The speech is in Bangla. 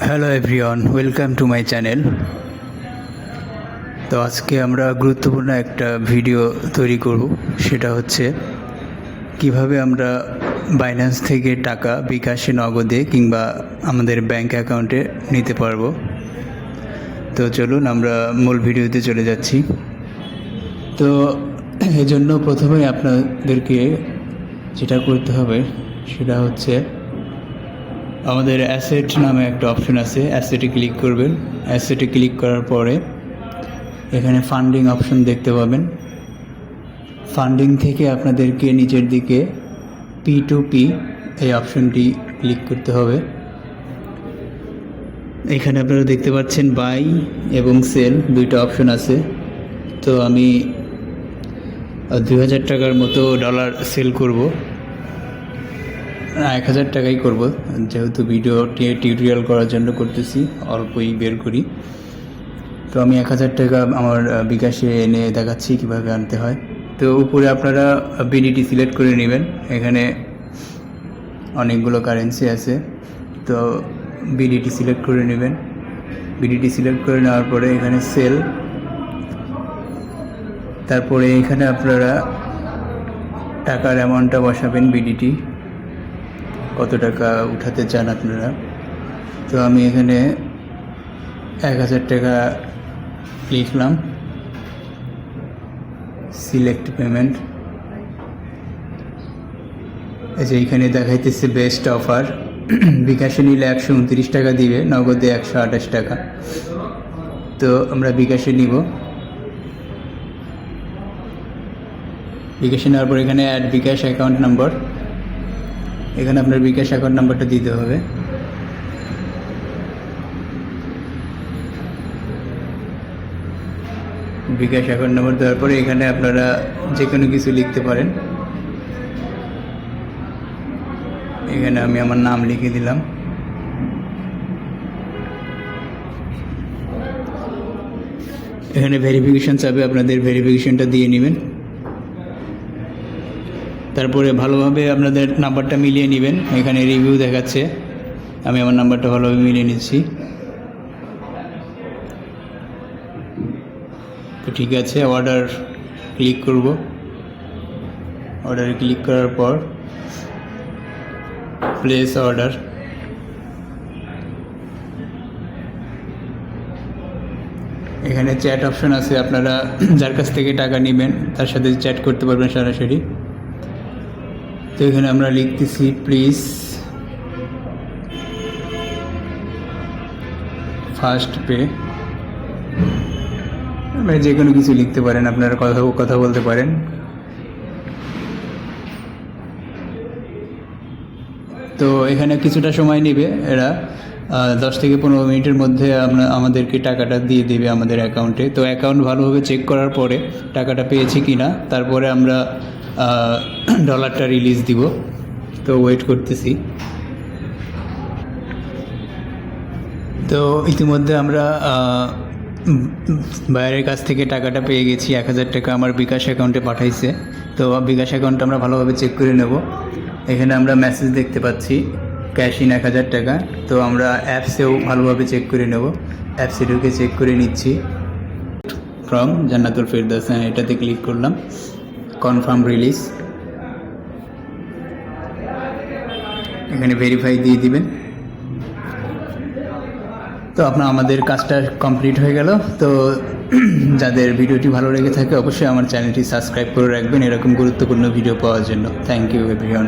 Hello everyone, welcome to my channel. তো আজকে আমরা গুরুত্বপূর্ণ একটা ভিডিও তৈরি করব, সেটা হচ্ছে কিভাবে আমরা বাইন্যান্স থেকে টাকা বিকাশে, নগদে কিংবা আমাদের ব্যাংক অ্যাকাউন্টে নিতে পারবো। তো চলুন আমরা মূল ভিডিওতে চলে যাচ্ছি। তো এজন্য প্রথমেই আপনাদেরকে যেটা করতে হবে সেটা হচ্ছে আমাদের অ্যাসেট নামে একটা অপশন আছে, অ্যাসেটে ক্লিক করবেন। অ্যাসেটে ক্লিক করার পরে এখানে ফান্ডিং অপশন দেখতে পাবেন। ফান্ডিং থেকে আপনাদেরকে নিচের দিকে P2P এই অপশনটি ক্লিক করতে হবে। এখানে আপনারা দেখতে পাচ্ছেন বাই এবং সেল দুইটা অপশন আছে। তো আমি 2000 টাকার মতো ডলার সেল করব, 1000 টাকাই করব, যেহেতু ভিডিও টিউটোরিয়াল করার জন্য করতেছি, অল্পই বের করি। তো আমি 1000 টাকা আমার বিকাশে এনে দেখাচ্ছি কীভাবে আনতে হয়। তো উপরে আপনারা BDT সিলেক্ট করে নেবেন। এখানে অনেকগুলো কারেন্সি আছে, তো BDT সিলেক্ট করে নেবেন। BDT সিলেক্ট করে নেওয়ার পরে এখানে সেল, তারপরে এখানে আপনারা টাকার অ্যামাউন্টটা বসাবেন, BDT কত টাকা উঠাতে চান আপনারা। তো আমি এখানে 1000 টাকা লিখলাম, সিলেক্ট পেমেন্ট। এই যে এইখানে দেখাইতেছে বেস্ট অফার, বিকাশে নিলে 129 টাকা দিবে, নগদে 128 টাকা। তো আমরা বিকাশে নিব। বিকাশে নেওয়ার পর এখানে অ্যাড বিকাশ অ্যাকাউন্ট নাম্বার, এখানে আপনার বিকাশ অ্যাকাউন্ট নাম্বারটা দিতে হবে। বিকাশ অ্যাকাউন্ট নাম্বার দেওয়ার পরে এখানে আপনারা যে কোনো কিছু লিখতে পারেন। এখানে আমি আমার নাম লিখে দিলাম। এখানে ভেরিফিকেশন চাবে, আপনাদের ভেরিফিকেশনটা দিয়ে নেবেন। তারপরে ভালোভাবে আপনাদের নাম্বারটা মিলিয়ে নেবেন। এখানে রিভিউ দেখাচ্ছে, আমি আমার নাম্বারটা ভালোভাবে মিলিয়ে নিচ্ছি। তো ঠিক আছে, অর্ডার ক্লিক করব। অর্ডারে ক্লিক করার পর প্লেস অর্ডার। এখানে চ্যাট অপশন আছে, আপনারা যার কাছ থেকে টাকা নেবেন তার সাথে চ্যাট করতে পারবেন সরাসরি। তো এখানে আমরা লিখতেছি প্লিজ ফার্স্ট পে। যে কোনো কিছু লিখতে পারেন, আপনারা কথা বলতে পারেন। তো এখানে কিছুটা সময় নেবে, এরা 10 থেকে 15 মিনিটের মধ্যে আমাদেরকে টাকাটা দিয়ে দেবে আমাদের অ্যাকাউন্টে। তো অ্যাকাউন্ট ভালোভাবে চেক করার পরে টাকাটা পেয়েছি কি না, তারপরে আমরা ডলারটা রিলিজ দিব। তো ওয়েট করতেছি। তো ইতিমধ্যে আমরা বাইরের কাছ থেকে টাকাটা পেয়ে গেছি, 1000 টাকা আমার বিকাশ অ্যাকাউন্টে পাঠাইছে। তো বিকাশ অ্যাকাউন্টটা আমরা ভালোভাবে চেক করে নেব। এখানে আমরা মেসেজ দেখতে পাচ্ছি ক্যাশ ইন 1000 টাকা। তো আমরা অ্যাপসেও ভালোভাবে চেক করে নেব। অ্যাপসে ঢুকে চেক করে নিচ্ছি। ফ্রম জান্নাতুল ফেরদাউস, এটাতে ক্লিক করলাম, কনফার্ম রিলিজ। এখানে ভেরিফাই দিয়ে দিবেন। তো আমাদের কাজটা কমপ্লিট হয়ে গেল। তো যাদের ভিডিওটি ভালো লেগে থাকে অবশ্যই আমার চ্যানেলটি সাবস্ক্রাইব করে রাখবেন এরকম গুরুত্বপূর্ণ ভিডিও পাওয়ার জন্য। Thank you everyone.